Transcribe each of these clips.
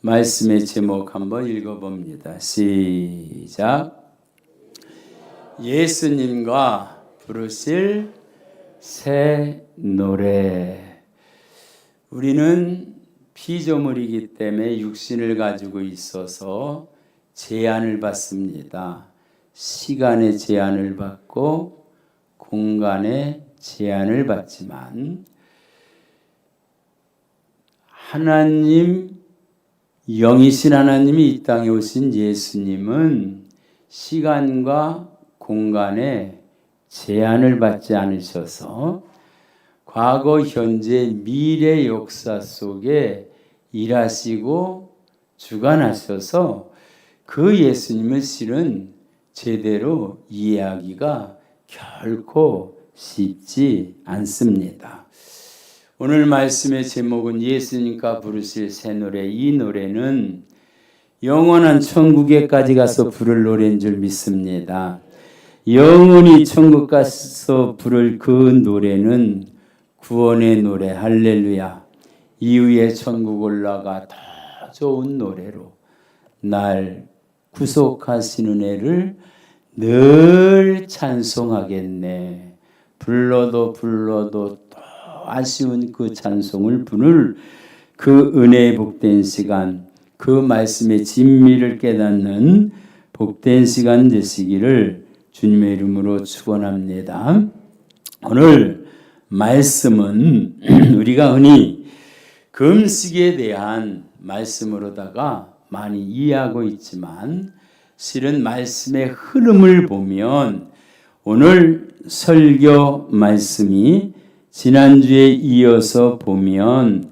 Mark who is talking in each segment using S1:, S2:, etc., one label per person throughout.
S1: 말씀의 제목 한번 읽어봅니다. 시작. 예수님과 부르실 새 노래. 우리는 피조물이기 때문에 육신을 가지고 있어서 제한을 받습니다. 시간의 제한을 받고 공간의 제한을 받지만 하나님, 영이신 하나님이 이 땅에 오신 예수님은 시간과 공간에 제한을 받지 않으셔서 과거, 현재, 미래 역사 속에 일하시고 주관하셔서 그 예수님을 실은 제대로 이해하기가 결코 쉽지 않습니다. 오늘 말씀의 제목은 예수님과 부르실 새 노래. 이 노래는 영원한 천국에까지 가서 부를 노래인 줄 믿습니다. 영원히 천국 가서 부를 그 노래는 구원의 노래. 할렐루야. 이후에 천국 올라가 더 좋은 노래로 날 구속하시는 애를 늘 찬송하겠네. 불러도 또 아쉬운 그 찬송을 부를 그 은혜의 복된 시간, 그 말씀의 진미를 깨닫는 복된 시간 되시기를 주님의 이름으로 축원합니다. 오늘 말씀은 우리가 흔히 금식에 대한 말씀으로다가 많이 이해하고 있지만 실은 말씀의 흐름을 보면 오늘 설교 말씀이 지난주에 이어서 보면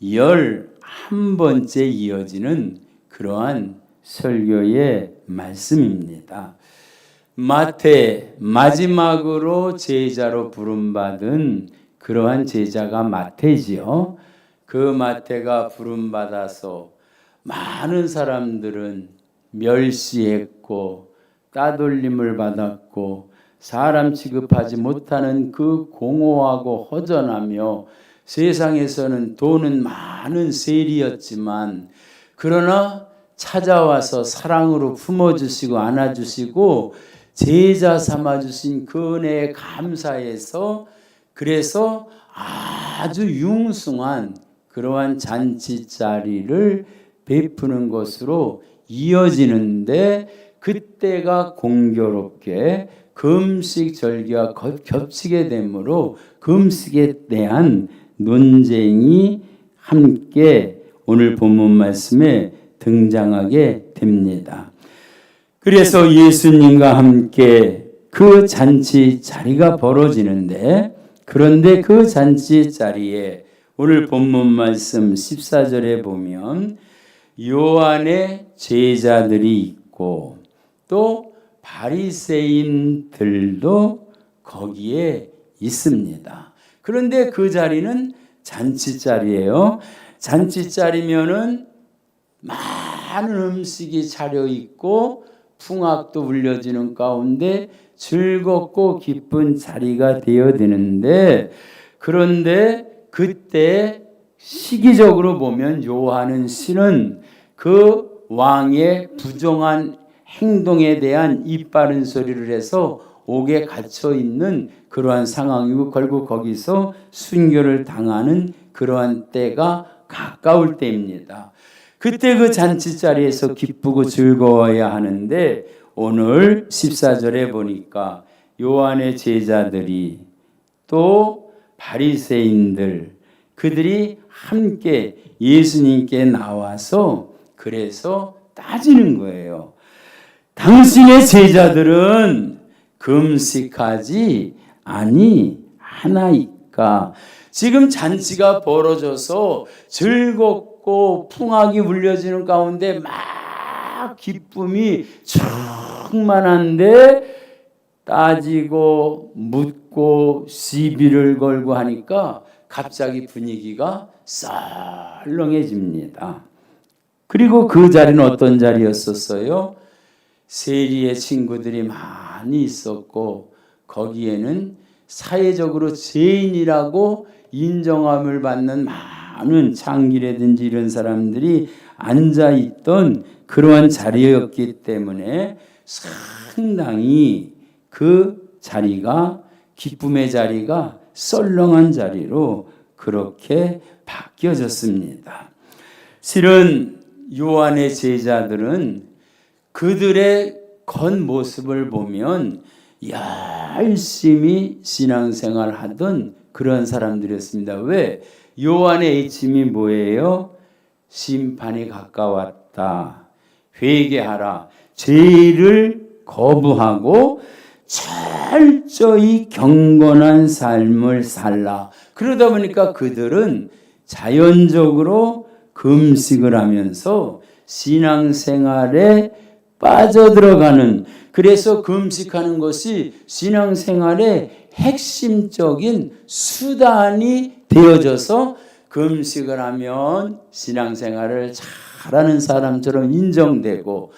S1: 11번째 이어지는 그러한 설교의 말씀입니다. 마태, 마지막으로 제자로 부름받은 그러한 제자가 마태지요. 그 마태가 부름받아서 많은 사람들은 멸시했고 따돌림을 받았고 사람 취급하지 못하는 그 공허하고 허전하며 세상에서는 돈은 많은 세리였지만 그러나 찾아와서 사랑으로 품어주시고 안아주시고 제자 삼아주신 그 은혜에 감사해서 그래서 아주 융숭한 그러한 잔치자리를 베푸는 것으로 이어지는데 그때가 공교롭게 금식 절기와 겹치게 되므로 금식에 대한 논쟁이 함께 오늘 본문 말씀에 등장하게 됩니다. 그래서 예수님과 함께 그 잔치 자리가 벌어지는데 그런데 그 잔치 자리에 오늘 본문 말씀 14절에 보면 요한의 제자들이 있고 또 바리새인들도 거기에 있습니다. 그런데 그 자리는 잔치자리예요. 잔치자리면은 많은 음식이 차려 있고 풍악도 울려지는 가운데 즐겁고 기쁜 자리가 되어지는데 그런데 그때 시기적으로 보면 요한은 실은 그 왕의 부정한 행동에 대한 이빠른 소리를 해서 옥에 갇혀 있는 그러한 상황이고 결국 거기서 순교를 당하는 그러한 때가 가까울 때입니다. 그때 그 잔치자리에서 기쁘고 즐거워야 하는데 오늘 14절에 보니까 요한의 제자들이 또 바리새인들 그들이 함께 예수님께 나와서 그래서 따지는 거예요. 당신의 제자들은 금식하지 아니하나이까. 지금 잔치가 벌어져서 즐겁고 풍악이 울려지는 가운데 막 기쁨이 충만한데 따지고 묻고 시비를 걸고 하니까 갑자기 분위기가 썰렁해집니다. 그리고 그 자리는 어떤 자리였었어요? 세리의 친구들이 많이 있었고 거기에는 사회적으로 죄인이라고 인정함을 받는 많은 창기라든지 이런 사람들이 앉아있던 그러한 자리였기 때문에 상당히 그 자리가 기쁨의 자리가 썰렁한 자리로 그렇게 바뀌어졌습니다. 실은 요한의 제자들은 그들의 겉모습을 보면 열심히 신앙생활 하던 그런 사람들이었습니다. 왜? 요한의 H임이 뭐예요? 심판이 가까웠다. 회개하라. 죄를 거부하고 철저히 경건한 삶을 살라. 그러다 보니까 그들은 자연적으로 금식을 하면서 신앙생활에 빠져들어가는, 그래서 금식하는 것이 신앙생활의 핵심적인 수단이 되어져서 금식을 하면 신앙생활을 잘하는 사람처럼 인정되고,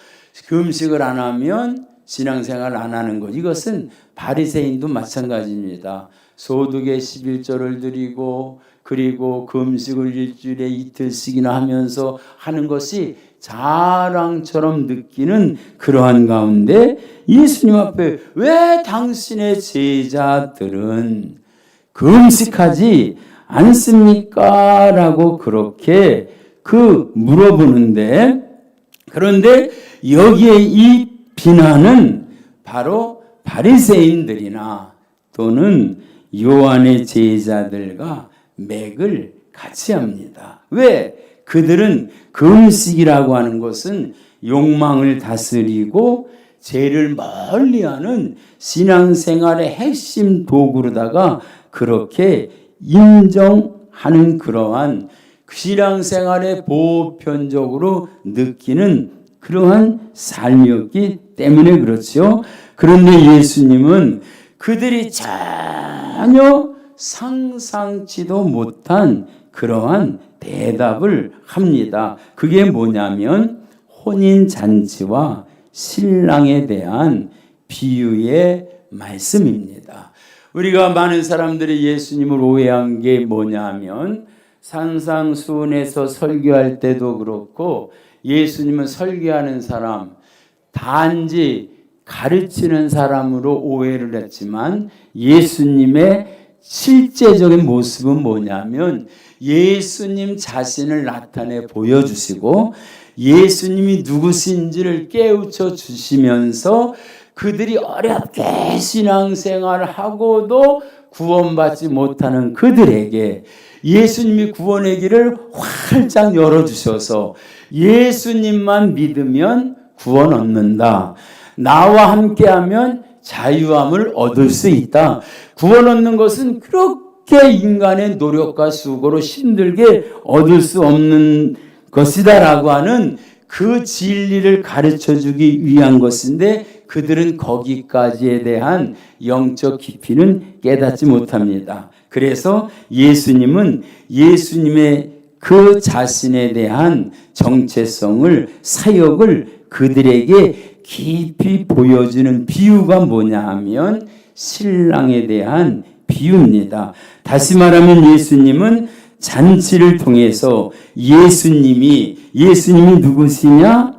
S1: 금식을 안 하면 신앙생활을 안 하는 것. 이것은 바리새인도 마찬가지입니다. 소득의 11조를 드리고 그리고 금식을 일주일에 이틀씩이나 하면서 하는 것이 자랑처럼 느끼는 그러한 가운데 예수님 앞에 왜 당신의 제자들은 금식하지 않습니까? 라고 그렇게 물어보는데, 그런데 여기에 이 비난은 바로 바리새인들이나 또는 요한의 제자들과 맥을 같이 합니다. 왜? 그들은 금식이라고 하는 것은 욕망을 다스리고 죄를 멀리하는 신앙생활의 핵심 도구로다가 그렇게 인정하는 그러한 신앙생활의 보편적으로 느끼는 그러한 삶이었기 때문에 그렇죠. 그런데 예수님은 그들이 전혀 상상치도 못한 그러한 대답을 합니다. 그게 뭐냐면 혼인잔치와 신랑에 대한 비유의 말씀입니다. 우리가 많은 사람들이 예수님을 오해한 게 뭐냐면 산상수훈에서 설교할 때도 그렇고 예수님은 설교하는 사람, 단지 가르치는 사람으로 오해를 했지만 예수님의 실제적인 모습은 뭐냐면 예수님 자신을 나타내 보여주시고 예수님이 누구신지를 깨우쳐 주시면서 그들이 어렵게 신앙생활을 하고도 구원받지 못하는 그들에게 예수님이 구원의 길을 활짝 열어주셔서 예수님만 믿으면 구원 얻는다. 나와 함께하면 자유함을 얻을 수 있다. 구원 얻는 것은 그렇게 인간의 노력과 수고로 힘들게 얻을 수 없는 것이다 라고 하는 그 진리를 가르쳐주기 위한 것인데 그들은 거기까지에 대한 영적 깊이는 깨닫지 못합니다. 그래서 예수님은 예수님의 그 자신에 대한 정체성을, 사역을 그들에게 깊이 보여주는 비유가 뭐냐 하면 신랑에 대한 비유입니다. 다시 말하면 예수님은 잔치를 통해서 예수님이 누구시냐?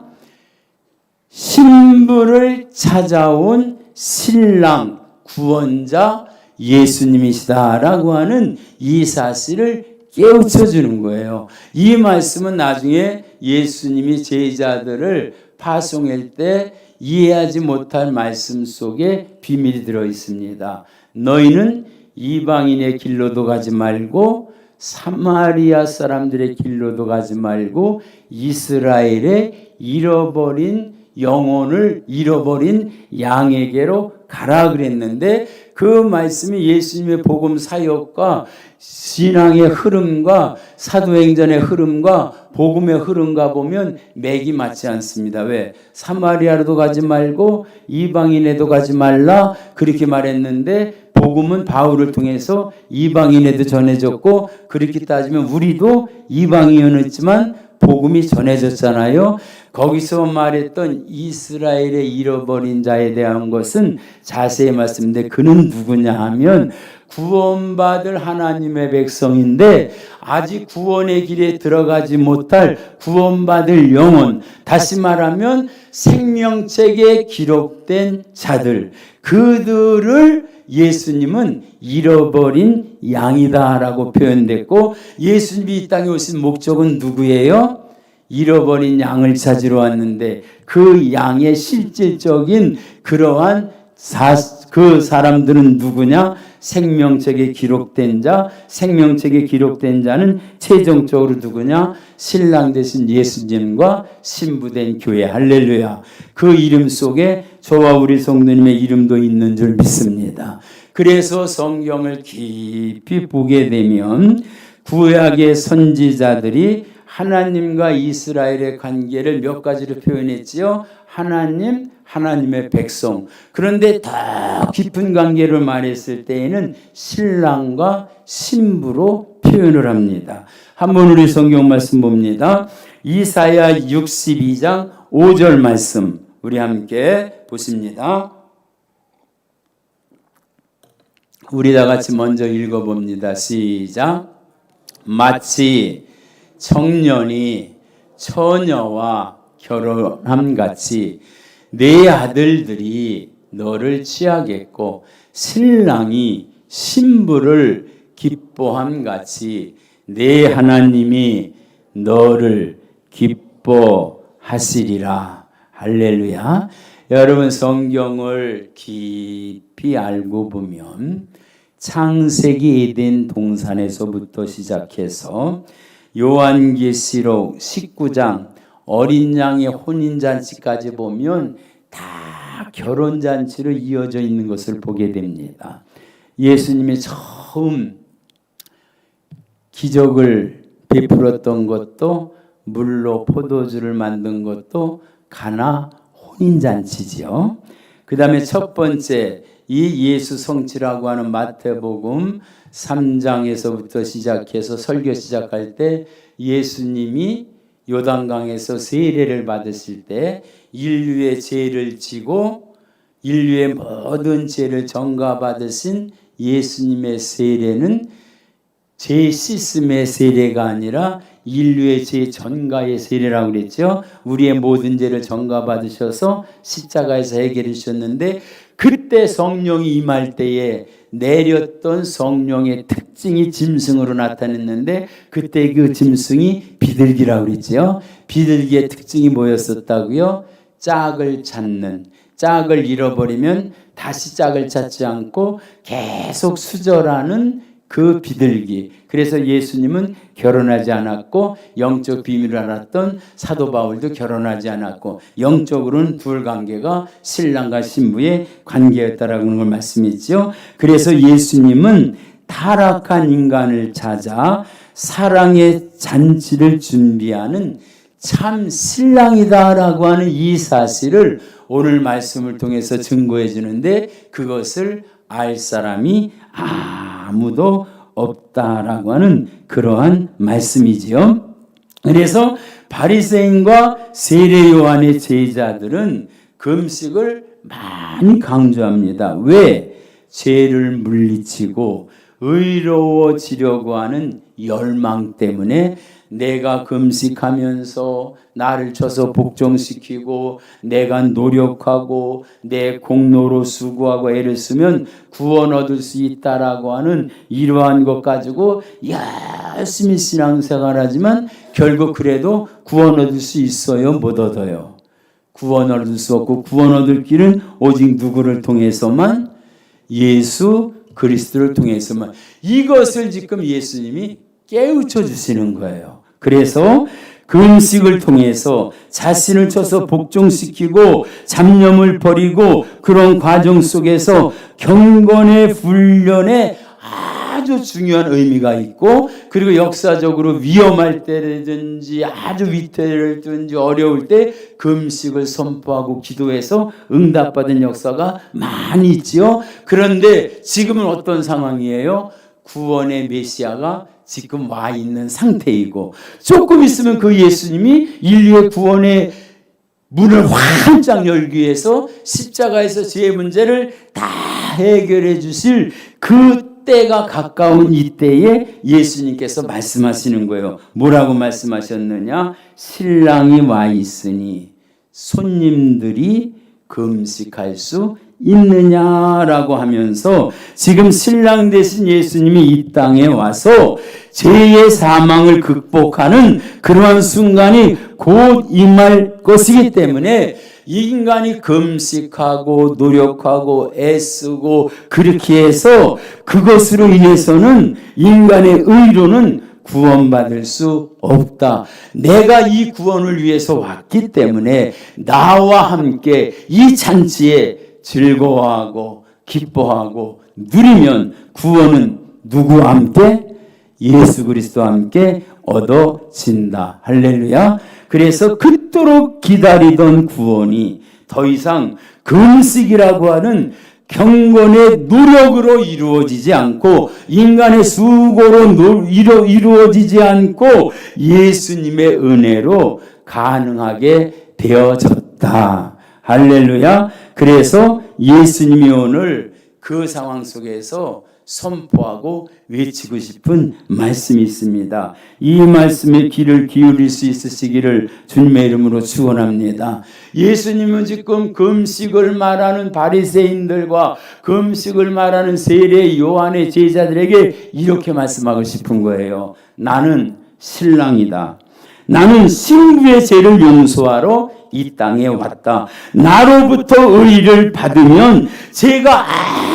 S1: 신부를 찾아온 신랑, 구원자 예수님이시다라고 하는 이 사실을 깨우쳐 주는 거예요. 이 말씀은 나중에 예수님이 제자들을 파송할 때 이해하지 못할 말씀 속에 비밀이 들어 있습니다. 너희는 이방인의 길로도 가지 말고 사마리아 사람들의 길로도 가지 말고 이스라엘의 잃어버린 영혼을 잃어버린 양에게로 가라 그랬는데 그 말씀이 예수님의 복음 사역과 신앙의 흐름과 사도행전의 흐름과 복음의 흐름과 보면 맥이 맞지 않습니다. 왜? 사마리아로도 가지 말고 이방인에도 가지 말라 그렇게 말했는데 복음은 바울을 통해서 이방인에도 전해졌고 그렇게 따지면 우리도 이방인이었지만 복음이 전해졌잖아요. 거기서 말했던 이스라엘의 잃어버린 자에 대한 것은 자세히 말씀인데 그는 누구냐 하면 구원받을 하나님의 백성인데 아직 구원의 길에 들어가지 못할 구원받을 영혼, 다시 말하면 생명책에 기록된 자들, 그들을 예수님은 잃어버린 양이다라고 표현됐고, 예수님이 이 땅에 오신 목적은 누구예요? 잃어버린 양을 찾으러 왔는데 그 양의 실질적인 그러한 그 사람들은 누구냐? 생명책에 기록된 자. 생명책에 기록된 자는 최종적으로 누구냐? 신랑 되신 예수님과 신부된 교회. 할렐루야. 그 이름 속에 저와 우리 성도님의 이름도 있는 줄 믿습니다. 그래서 성경을 깊이 보게 되면 구약의 선지자들이 하나님과 이스라엘의 관계를 몇 가지로 표현했지요. 하나님, 하나님의 백성. 그런데 더 깊은 관계를 말했을 때에는 신랑과 신부로 표현을 합니다. 한번 우리 성경 말씀 봅니다. 이사야 62장 5절 말씀 우리 함께 보십니다. 우리 다 같이 먼저 읽어봅니다. 시작. 마치 청년이 처녀와 결혼함같이 내 아들들이 너를 취하겠고 신랑이 신부를 기뻐함같이 내 하나님이 너를 기뻐하시리라. 할렐루야. 여러분 성경을 깊이 알고 보면 창세기 에덴 동산에서부터 시작해서 요한계시록 19장 어린 양의 혼인잔치까지 보면 다 결혼잔치로 이어져 있는 것을 보게 됩니다. 예수님이 처음 기적을 베풀었던 것도 물로 포도주를 만든 것도 가나 혼인잔치지요. 그 다음에 첫 번째 이 예수 성취라고 하는 마태복음 3장에서부터 시작해서 설교 시작할 때 예수님이 요단강에서 세례를 받으실 때 인류의 죄를 지고 인류의 모든 죄를 전가받으신 예수님의 세례는 죄 씻음의 세례가 아니라 인류의 죄 전가의 세례라고 그랬죠. 우리의 모든 죄를 전가받으셔서 십자가에서 해결해 주셨는데 그때 성령이 임할 때에 내렸던 성령의 특징이 짐승으로 나타났는데 그때 그 짐승이 비둘기라고 그랬죠. 비둘기의 특징이 뭐였었다고요? 짝을 찾는, 짝을 잃어버리면 다시 짝을 찾지 않고 계속 수절하는 그 비둘기. 그래서 예수님은 결혼하지 않았고 영적 비밀을 알았던 사도 바울도 결혼하지 않았고 영적으로는 둘 관계가 신랑과 신부의 관계였다라는 걸 말씀했죠. 그래서 예수님은 타락한 인간을 찾아 사랑의 잔치를 준비하는 참 신랑이다라고 하는 이 사실을 오늘 말씀을 통해서 증거해 주는데 그것을 알 사람이 아무도 없다라고 하는 그러한 말씀이지요. 그래서 바리새인과 세례 요한의 제자들은 금식을 많이 강조합니다. 왜? 죄를 물리치고 의로워지려고 하는 열망 때문에 내가 금식하면서 나를 쳐서 복종시키고 내가 노력하고 내 공로로 수고하고 애를 쓰면 구원 얻을 수 있다라고 하는 이러한 것 가지고 열심히 신앙생활하지만 결국 그래도 구원 얻을 수 있어요? 못 얻어요? 구원 얻을 수 없고 구원 얻을 길은 오직 누구를 통해서만? 예수 그리스도를 통해서만. 이것을 지금 예수님이 깨우쳐 주시는 거예요. 그래서 금식을 통해서 자신을 쳐서 복종시키고 잡념을 버리고 그런 과정 속에서 경건의 훈련에 아주 중요한 의미가 있고 그리고 역사적으로 위험할 때든지 아주 위태를 든지 어려울 때 금식을 선포하고 기도해서 응답받은 역사가 많이 있지요. 그런데 지금은 어떤 상황이에요? 구원의 메시아가 지금 와 있는 상태이고 조금 있으면 그 예수님이 인류의 구원의 문을 활짝 열기 위해서 십자가에서 죄의 문제를 다 해결해 주실 그 때가 가까운 이때에 예수님께서 말씀하시는 거예요. 뭐라고 말씀하셨느냐? 신랑이 와 있으니 손님들이 금식할 수 있느냐라고 하면서 지금 신랑 되신 예수님이 이 땅에 와서 죄의 사망을 극복하는 그러한 순간이 곧 임할 것이기 때문에 이 인간이 금식하고 노력하고 애쓰고 그렇게 해서 그것으로 인해서는 인간의 의로는 구원받을 수 없다. 내가 이 구원을 위해서 왔기 때문에 나와 함께 이 잔치에 즐거워하고 기뻐하고 누리면 구원은 누구와 함께? 예수 그리스도와 함께 얻어진다. 할렐루야. 그래서 그토록 기다리던 구원이 더 이상 금식이라고 하는 경건의 노력으로 이루어지지 않고 인간의 수고로 이루어지지 않고 예수님의 은혜로 가능하게 되어졌다. 할렐루야. 그래서 예수님이 오늘 그 상황 속에서 선포하고 외치고 싶은 말씀이 있습니다. 이 말씀에 귀를 기울일 수 있으시기를 주님의 이름으로 축원합니다. 예수님은 지금 금식을 말하는 바리새인들과 금식을 말하는 세례 요한의 제자들에게 이렇게 말씀하고 싶은 거예요. 나는 신랑이다. 나는 신부의 죄를 용서하러 이 땅에 왔다. 나로부터 의를 받으면 죄가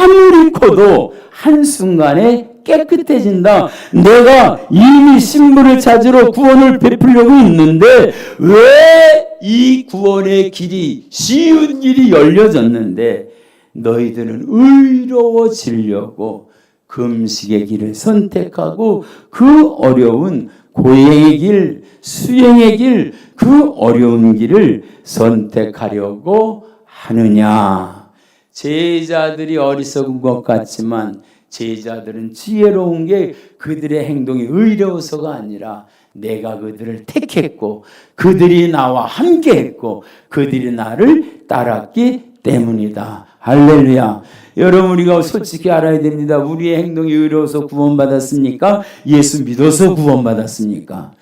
S1: 아무리 커도 한순간에 깨끗해진다. 내가 이미 신부를 찾으러 구원을 베풀려고 있는데 왜 이 구원의 길이 쉬운 길이 열려졌는데 너희들은 의로워지려고 금식의 길을 선택하고 그 어려운 고행의 길, 수행의 길, 그 어려운 길을 선택하려고 하느냐. 제자들이 어리석은 것 같지만 제자들은 지혜로운 게 그들의 행동이 의로워서가 아니라 내가 그들을 택했고 그들이 나와 함께했고 그들이 나를 따랐기 때문이다. 할렐루야. 여러분 우리가 솔직히 알아야 됩니다. 우리의 행동이 의로워서 구원받았습니까? 예수 믿어서 구원받았습니까?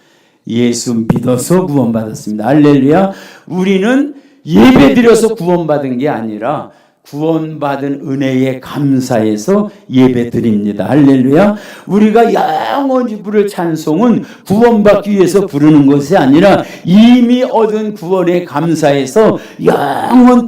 S1: 예수 믿어서 구원받았습니다. 할렐루야. 우리는 예배드려서 구원받은 게 아니라 구원받은 은혜에 감사해서 예배드립니다. 할렐루야. 우리가 영원히 부를 찬송은 구원받기 위해서 부르는 것이 아니라 이미 얻은 구원에 감사해서 영원히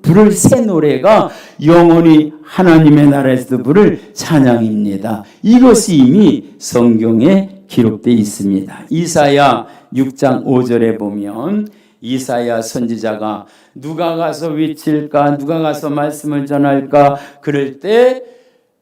S1: 부를 새 노래가 영원히 하나님의 나라에서 부를 찬양입니다. 이것이 이미 성경에 기록되어 있습니다. 이사야 6장 5절에 보면 이사야 선지자가 누가 가서 외칠까? 누가 가서 말씀을 전할까? 그럴 때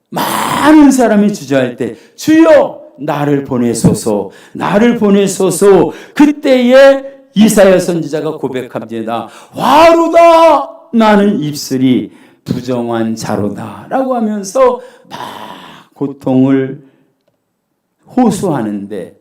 S1: 많은 사람이 주저할 때 주여 나를 보내소서 나를 보내소서. 그때에 이사야 선지자가 고백합니다. 화루다 나는 입술이 부정한 자로다 라고 하면서 막 고통을 호소하는데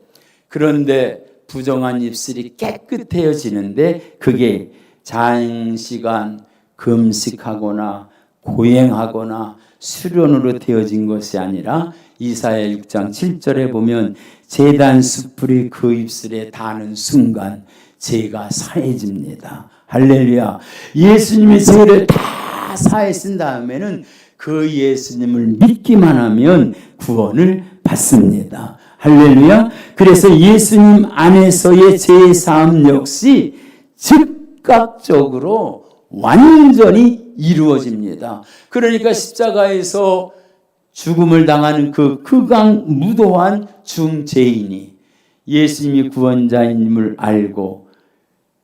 S1: 그런데 부정한 입술이 깨끗해지는데 그게 장시간 금식하거나 고행하거나 수련으로 되어진 것이 아니라 이사야 6장 7절에 보면 제단 숯불이 그 입술에 닿는 순간 죄가 사해집니다. 할렐루야. 예수님의 죄를 다 사해신 다음에는 그 예수님을 믿기만 하면 구원을 받습니다. 할렐루야. 그래서 예수님 안에서의 죄사함 역시 즉각적으로 완전히 이루어집니다. 그러니까 십자가에서 죽음을 당하는 그 극악무도한 중죄인이 예수님이 구원자임을 알고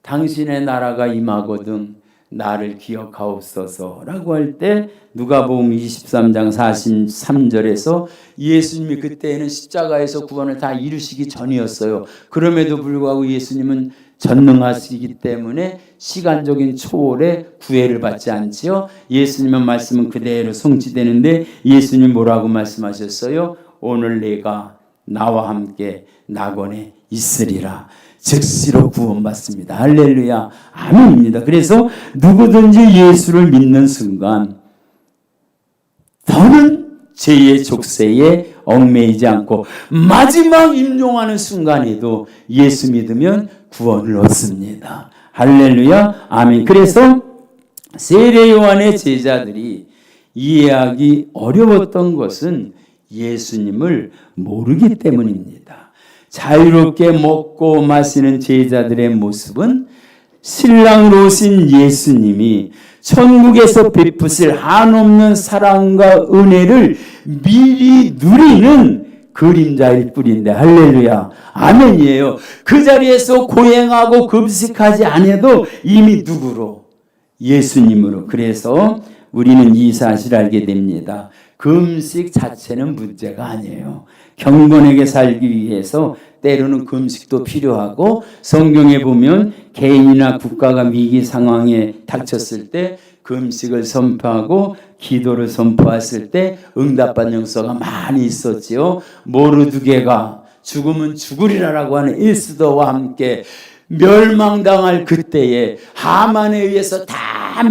S1: 당신의 나라가 임하거든 나를 기억하옵소서라고 할 때 누가복음 23장 43절에서 예수님이 그때에는 십자가에서 구원을 다 이루시기 전이었어요. 그럼에도 불구하고 예수님은 전능하시기 때문에 시간적인 초월에 구애를 받지 않지요. 예수님의 말씀은 그대로 성취되는데 예수님 뭐라고 말씀하셨어요? 오늘 내가 나와 함께 낙원에 있으리라. 즉시로 구원받습니다. 할렐루야. 아멘입니다. 그래서 누구든지 예수를 믿는 순간 더는 죄의 족쇄에 얽매이지 않고 마지막 임종하는 순간에도 예수 믿으면 구원을 얻습니다. 할렐루야, 아멘. 그래서 세례 요한의 제자들이 이해하기 어려웠던 것은 예수님을 모르기 때문입니다. 자유롭게 먹고 마시는 제자들의 모습은 신랑으로 오신 예수님이 천국에서 베푸실 한없는 사랑과 은혜를 미리 누리는 그림자일 뿐인데, 할렐루야, 아멘이에요. 그 자리에서 고행하고 금식하지 않아도 이미 누구로? 예수님으로. 그래서 우리는 이 사실을 알게 됩니다. 금식 자체는 문제가 아니에요. 경건하게 살기 위해서 때로는 금식도 필요하고, 성경에 보면 개인이나 국가가 위기 상황에 닥쳤을 때 금식을 선포하고 기도를 선포했을 때 응답받는 역사가 많이 있었지요. 모르드게가 죽으면 죽으리라라고 하는 일스더와 함께 멸망당할 그때에, 하만에 의해서 다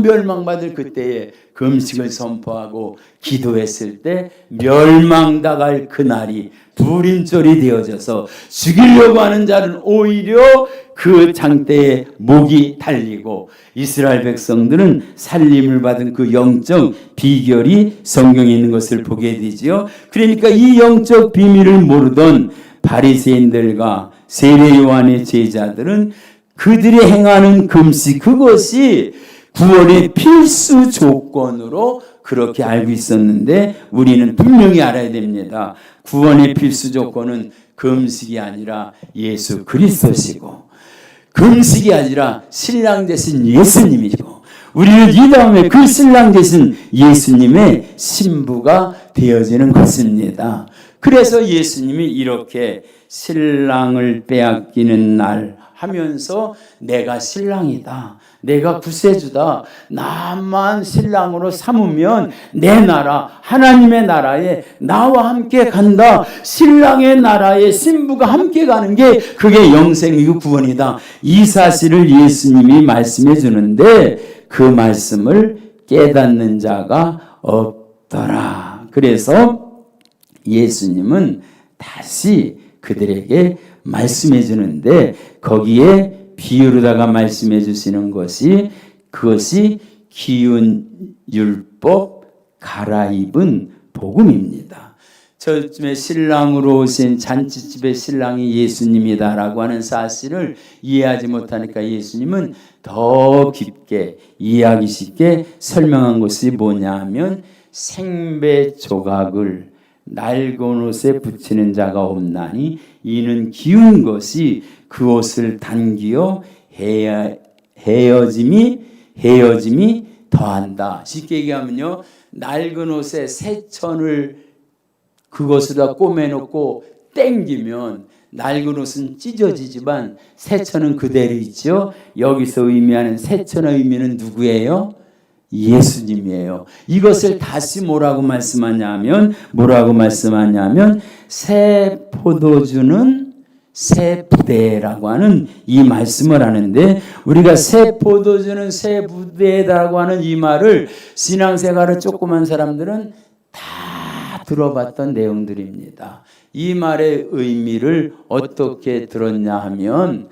S1: 멸망받을 그때에 금식을 선포하고 기도했을 때 멸망당할 그날이 불임절이 되어져서 죽이려고 하는 자는 오히려 그 장대에 목이 달리고, 이스라엘 백성들은 살림을 받은 그 영적 비결이 성경에 있는 것을 보게 되지요. 그러니까 이 영적 비밀을 모르던 바리새인들과 세례 요한의 제자들은 그들이 행하는 금식, 그것이 구원의 필수 조건으로 그렇게 알고 있었는데, 우리는 분명히 알아야 됩니다. 구원의 필수 조건은 금식이 아니라 예수 그리스도시고, 금식이 아니라 신랑 되신 예수님이고, 우리는 이 다음에 그 신랑 되신 예수님의 신부가 되어지는 것입니다. 그래서 예수님이 이렇게 신랑을 빼앗기는 날 하면서 내가 신랑이다, 내가 구세주다, 나만 신랑으로 삼으면 내 나라, 하나님의 나라에 나와 함께 간다, 신랑의 나라에 신부가 함께 가는 게 그게 영생이고 구원이다, 이 사실을 예수님이 말씀해 주는데 그 말씀을 깨닫는 자가 없더라. 그래서 예수님은 다시 그들에게 말씀해 주는데, 거기에 비유로다가 말씀해 주시는 것이, 그것이 기운 율법 갈아입은 복음입니다. 저쯤에 신랑으로 오신 잔치집의 신랑이 예수님이다라고 하는 사실을 이해하지 못하니까 예수님은 더 깊게 이해하기 쉽게 설명한 것이 뭐냐 하면, 생배 조각을 낡은 옷에 붙이는 자가 없나니 이는 기운 것이 그 옷을 단기어 헤어짐이 더한다. 쉽게 얘기하면요, 낡은 옷에 새천을 그것으로 꼬매놓고 땡기면 낡은 옷은 찢어지지만 새천은 그대로 있죠. 여기서 의미하는 새천의 의미는 누구예요? 예수님이에요. 이것을 다시 뭐라고 말씀하냐면 새 포도주는 새 부대라고 하는 이 말씀을 하는데, 우리가 새 포도주는 새 부대라고 하는 이 말을 신앙생활을 조그만 사람들은 다 들어봤던 내용들입니다. 이 말의 의미를 어떻게 들었냐 하면,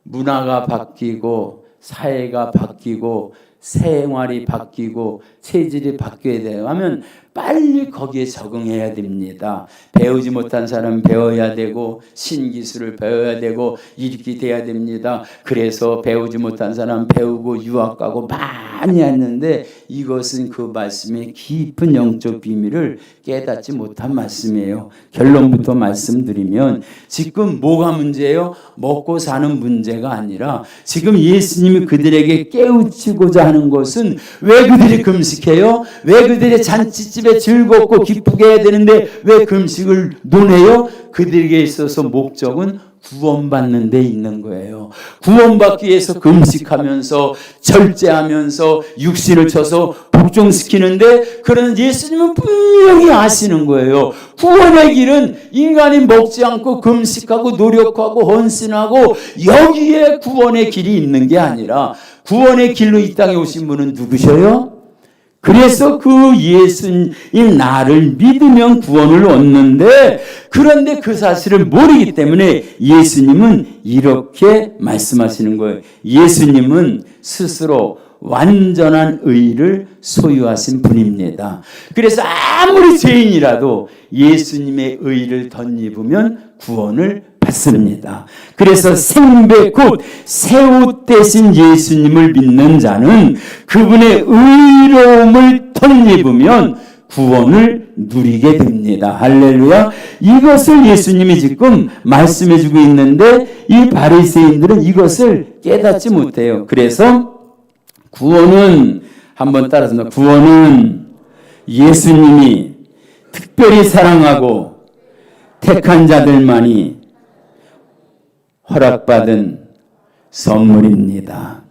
S1: 문화가 바뀌고 사회가 바뀌고 생활이 바뀌고 체질이 바뀌어야 돼요 하면 빨리 거기에 적응해야 됩니다. 배우지 못한 사람은 배워야 되고, 신기술을 배워야 되고, 이렇게 돼야 됩니다. 그래서 배우지 못한 사람은 배우고 유학 가고 많이 했는데, 이것은 그 말씀의 깊은 영적 비밀을 깨닫지 못한 말씀이에요. 결론부터 말씀드리면, 지금 뭐가 문제예요? 먹고 사는 문제가 아니라, 지금 예수님이 그들에게 깨우치고자 하는 것은, 왜 그들이 금식해요? 왜 그들이 잔치집에 즐겁고 기쁘게 해야 되는데 왜 금식을 논해요? 그들에게 있어서 목적은 구원받는 데 있는 거예요. 구원받기 위해서 금식하면서 절제하면서 육신을 쳐서 복종시키는데, 그런 예수님은 분명히 아시는 거예요. 구원의 길은 인간이 먹지 않고 금식하고 노력하고 헌신하고 여기에 구원의 길이 있는 게 아니라, 구원의 길로 이 땅에 오신 분은 누구셔요? 그래서 그 예수님 나를 믿으면 구원을 얻는데, 그런데 그 사실을 모르기 때문에 예수님은 이렇게 말씀하시는 거예요. 예수님은 스스로 완전한 의를 소유하신 분입니다. 그래서 아무리 죄인이라도 예수님의 의를 덧입으면 구원을 받습니다. 그래서 생배 곧 새 옷 대신 예수님을 믿는 자는 그분의 의로움을 덧입으면 구원을 누리게 됩니다. 할렐루야. 이것을 예수님이 지금 말씀해 주고 있는데 이 바리새인들은 이것을 깨닫지 못해요. 그래서 구원은, 한번 따라서, 구원은 예수님이 특별히 사랑하고 택한 자들만이 허락받은 선물입니다.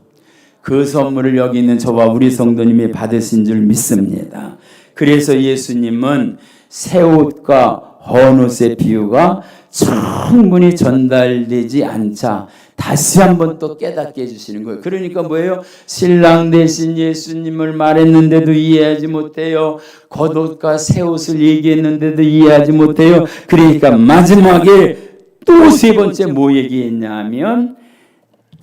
S1: 그 선물을 여기 있는 저와 우리 성도님이 받으신 줄 믿습니다. 그래서 예수님은 새 옷과 헌 옷의 비유가 충분히 전달되지 않자 다시 한번 또 깨닫게 해주시는 거예요. 그러니까 뭐예요? 신랑 대신 예수님을 말했는데도 이해하지 못해요. 겉옷과 새 옷을 얘기했는데도 이해하지 못해요. 그러니까 마지막에 또 세 번째 뭐 얘기했냐 하면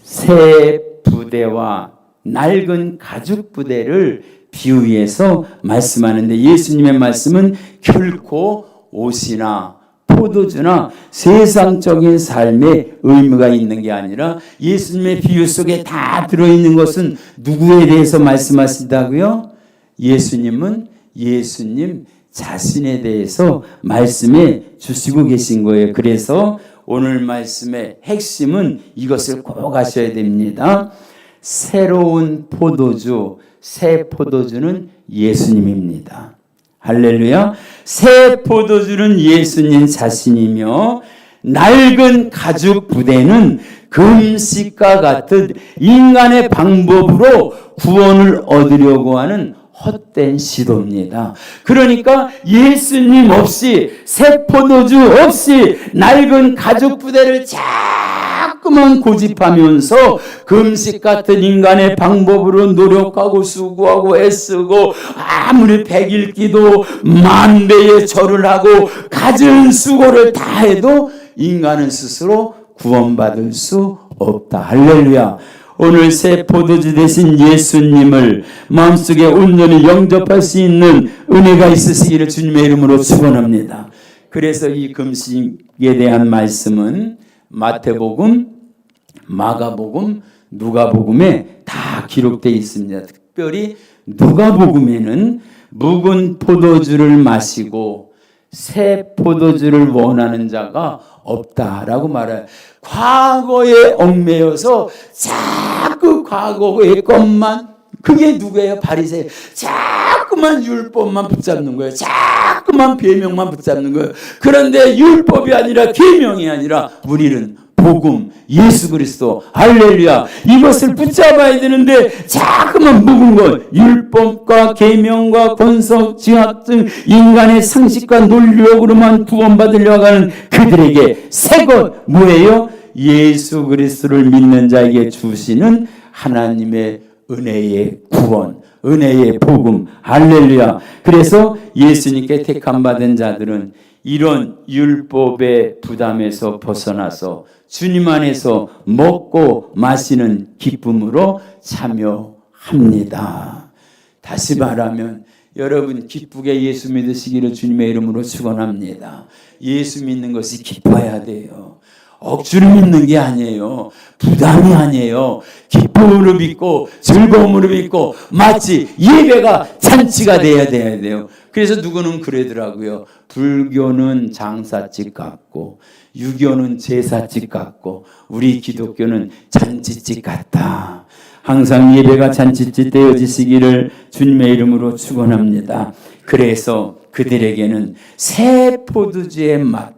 S1: 새 부대와 낡은 가죽 부대를 비유해서 말씀하는데, 예수님의 말씀은 결코 옷이나 포도주나 세상적인 삶에 의무가 있는 게 아니라 예수님의 비유 속에 다 들어있는 것은 누구에 대해서 말씀하신다고요? 예수님은 예수님 자신에 대해서 말씀해 주시고 계신 거예요. 그래서 오늘 말씀의 핵심은 이것을 꼭 아셔야 됩니다. 새로운 포도주, 새 포도주는 예수님입니다. 할렐루야. 새 포도주는 예수님 자신이며 낡은 가죽 부대는 금식과 같은 인간의 방법으로 구원을 얻으려고 하는 헛된 시도입니다. 그러니까 예수님 없이, 새 포도주 없이 낡은 가죽 부대를 자꾸만 고집하면서 금식 같은 인간의 방법으로 노력하고 수고하고 애쓰고 아무리 100일 기도 만배의 절을 하고 갖은 수고를 다 해도 인간은 스스로 구원받을 수 없다. 할렐루야. 오늘 새 포도주 대신 예수님을 마음속에 온전히 영접할 수 있는 은혜가 있으시기를 주님의 이름으로 축원합니다. 그래서 이 금식에 대한 말씀은 마태복음, 마가복음, 누가복음에 다 기록되어 있습니다. 특별히 누가복음에는 묵은 포도주를 마시고 새 포도주를 원하는 자가 없다라고 말해요. 과거에 얽매여서 자꾸 과거의 것만, 그게 누구예요? 바리새인. 자꾸만 율법만 붙잡는 거예요. 자꾸만 계명만 붙잡는 거예요. 그런데 율법이 아니라 계명이 아니라 우리는 복음, 예수 그리스도, 할렐루야, 이것을 붙잡아야 되는데 자꾸만 묵은 것, 율법과 계명과 권석, 지학 등 인간의 상식과 논리력으로만 구원받으려고 하는 그들에게 새 것 뭐예요? 예수 그리스도를 믿는 자에게 주시는 하나님의 은혜의 구원, 은혜의 복음, 할렐루야. 그래서 예수님께 택함받은 자들은 이런 율법의 부담에서 벗어나서 주님 안에서 먹고 마시는 기쁨으로 참여합니다. 다시 말하면 여러분 기쁘게 예수 믿으시기를 주님의 이름으로 축원합니다. 예수 믿는 것이 기뻐야 돼요. 억지로 믿는 게 아니에요. 부담이 아니에요. 기쁨으로 믿고 즐거움으로 믿고 마치 예배가 잔치가 돼야 돼요. 그래서 누구는 그러더라고요. 불교는 장사집 같고 유교는 제사집 같고 우리 기독교는 잔치집 같다. 항상 예배가 잔치집 되어지시기를 주님의 이름으로 축원합니다. 그래서 그들에게는 새 포도주의 맛,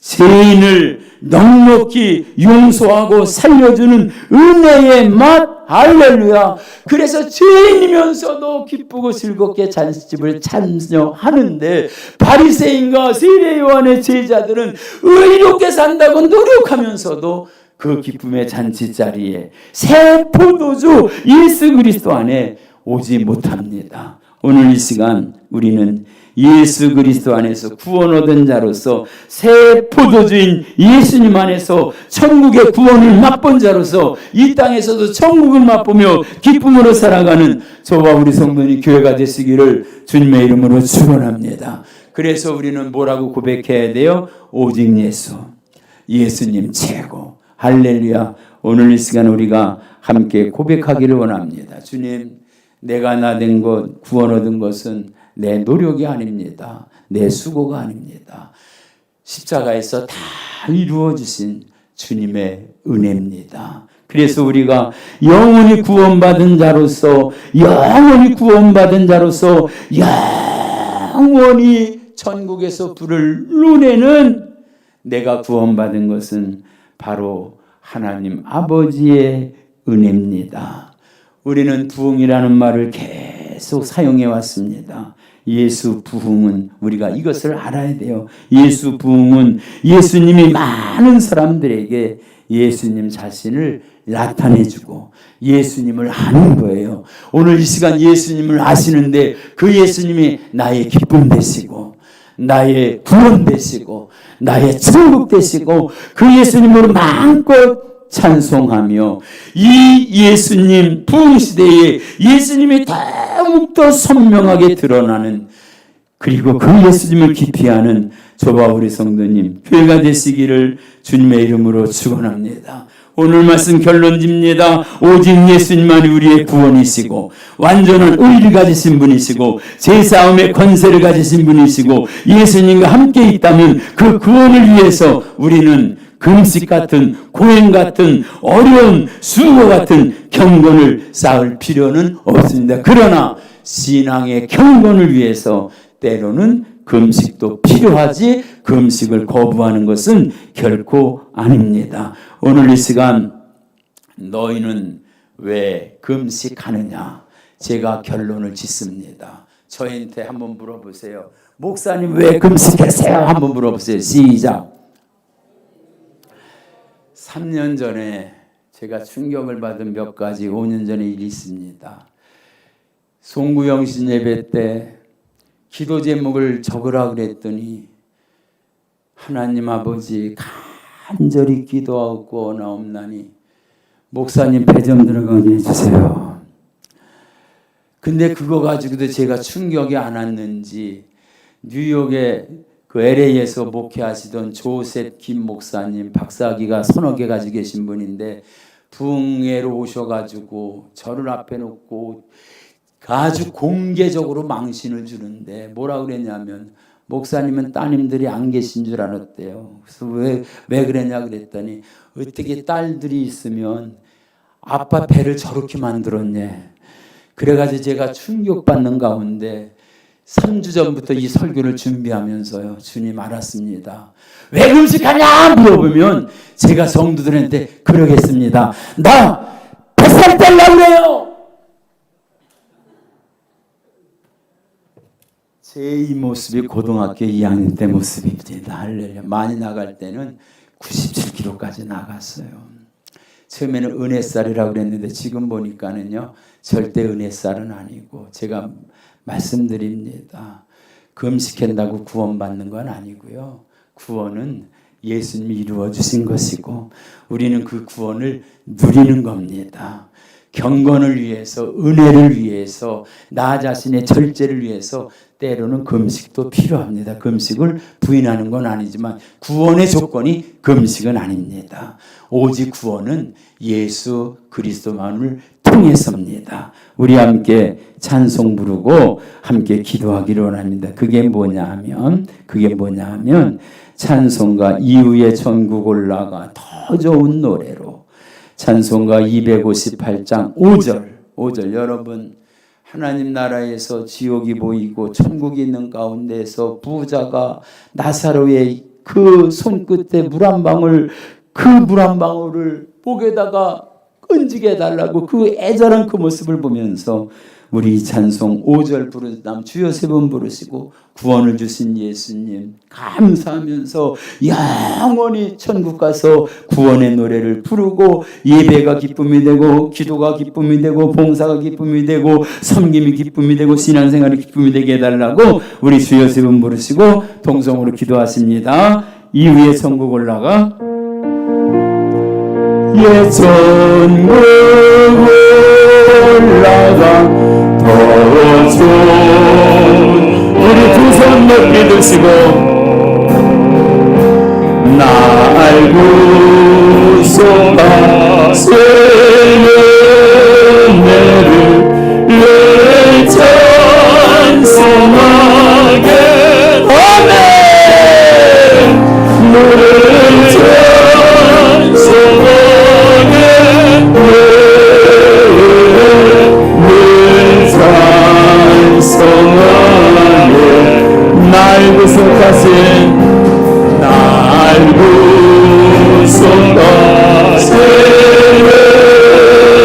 S1: 죄인을 넉넉히 용서하고 살려주는 은혜의 맛, 할렐루야. 그래서 죄인이면서도 기쁘고 즐겁게 잔치집을 참여하는데 바리새인과 세례 요한의 제자들은 의롭게 산다고 노력하면서도 그 기쁨의 잔치 자리에 새 포도주 예수 그리스도 안에 오지 못합니다. 오늘 이 시간 우리는 예수 그리스도 안에서 구원 얻은 자로서 새 포도주인 예수님 안에서 천국의 구원을 맛본 자로서 이 땅에서도 천국을 맛보며 기쁨으로 살아가는 저와 우리 성도님 교회가 되시기를 주님의 이름으로 축원합니다. 그래서 우리는 뭐라고 고백해야 돼요? 오직 예수, 예수님 최고. 할렐루야. 오늘 이 시간 우리가 함께 고백하기를 원합니다. 주님, 내가 나된 것, 구원 얻은 것은 내 노력이 아닙니다. 내 수고가 아닙니다. 십자가에서 다 이루어주신 주님의 은혜입니다. 그래서 우리가 영원히 구원받은 자로서 영원히 천국에서 부를 눈에는 내가 구원받은 것은 바로 하나님 아버지의 은혜입니다. 우리는 부흥이라는 말을 계속 사용해 왔습니다. 예수 부흥은 우리가 이것을 알아야 돼요. 예수 부흥은 예수님이 많은 사람들에게 예수님 자신을 나타내주고 예수님을 아는 거예요. 오늘 이 시간 예수님을 아시는데 그 예수님이 나의 기쁨 되시고 나의 구원 되시고 나의 천국 되시고 그 예수님으로 마음껏 찬송하며 이 예수님 부흥시대에 예수님이 더욱더 선명하게 드러나는 그리고 그 예수님을 기피하는 저와 우리 성도님 교회가 되시기를 주님의 이름으로 축원합니다. 오늘 말씀 결론집니다. 오직 예수님만이 우리의 구원이시고 완전한 의를 가지신 분이시고 제사함의 권세를 가지신 분이시고 예수님과 함께 있다면 그 구원을 위해서 우리는 금식 같은 고행 같은 어려운 수고 같은 경건을 쌓을 필요는 없습니다. 그러나 신앙의 경건을 위해서 때로는 금식도 필요하지 금식을 거부하는 것은 결코 아닙니다. 오늘 이 시간 너희는 왜 금식하느냐? 제가 결론을 짓습니다. 저희한테 한번 물어보세요. 목사님 왜 금식하세요? 한번 물어보세요. 시작. 3년 전에 제가 충격을 받은 몇 가지 5년 전에 일이 있습니다. 송구영신 예배 때 기도 제목을 적으라 그랬더니 하나님 아버지 간절히 기도하고 나옵나니 목사님 배 좀 들어가게 해주세요. 근데 그거 가지고도 제가 충격이 안 왔는지 뉴욕에 그 LA에서 목회하시던 조셉 김 목사님 박사기가 서너 개 가지고 계신 분인데 부흥회로 오셔가지고 저를 앞에 놓고 아주 공개적으로 망신을 주는데 뭐라 그랬냐면 목사님은 따님들이 안 계신 줄 알았대요. 그래서 왜 그랬냐 그랬더니 어떻게 딸들이 있으면 아빠 배를 저렇게 만들었냐. 그래가지고 제가 충격받는 가운데 3주 전부터 이 설교를 준비하면서요. 주님 알았습니다. 왜 금식하냐 물어보면 제가 성도들한테 그러겠습니다. 나 뱃살 떼려고 그래요. 제 이 모습이 고등학교 2학년 때 모습입니다. 할렐루야. 많이 나갈 때는 97kg까지 나갔어요. 처음에는 은혜살이라고 그랬는데 지금 보니까는요. 절대 은혜살은 아니고 제가 말씀드립니다. 금식한다고 구원받는 건 아니고요. 구원은 예수님이 이루어 주신 것이고 우리는 그 구원을 누리는 겁니다. 경건을 위해서 은혜를 위해서 나 자신의 절제를 위해서 때로는 금식도 필요합니다. 금식을 부인하는 건 아니지만 구원의 조건이 금식은 아닙니다. 오직 구원은 예수 그리스도만을 통해서입니다. 우리 함께 찬송 부르고 함께 기도하기를 원합니다. 그게 뭐냐 하면 찬송가 이후에 전국 올라가 더 좋은 노래로 찬송가 258장 5절 여러분 하나님 나라에서 지옥이 보이고 천국이 있는 가운데서 부자가 나사로의 그 손끝에 물 한 방울 목에다가 끈지게 해달라고 그 애절한 그 모습을 보면서 우리 이 찬송 5절 부르는 다음 주여 3번 부르시고 구원을 주신 예수님 감사하면서 영원히 천국 가서 구원의 노래를 부르고 예배가 기쁨이 되고 기도가 기쁨이 되고 봉사가 기쁨이 되고 섬김이 기쁨이 되고 신앙생활이 기쁨이 되게 해달라고 우리 주여 3번 부르시고 동성으로 기도하십니다. 이후에 천국 올라가 예천국 올라가 더 좋은 우리 두 손 높이 드시고 나 알고 소가 세는 내를 내 찬송하게 아멘 너를 찬송하게 늘 찬송하게 날 구속하신 날 구속하신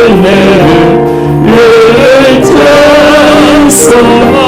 S1: 은혜를 늘 찬송하게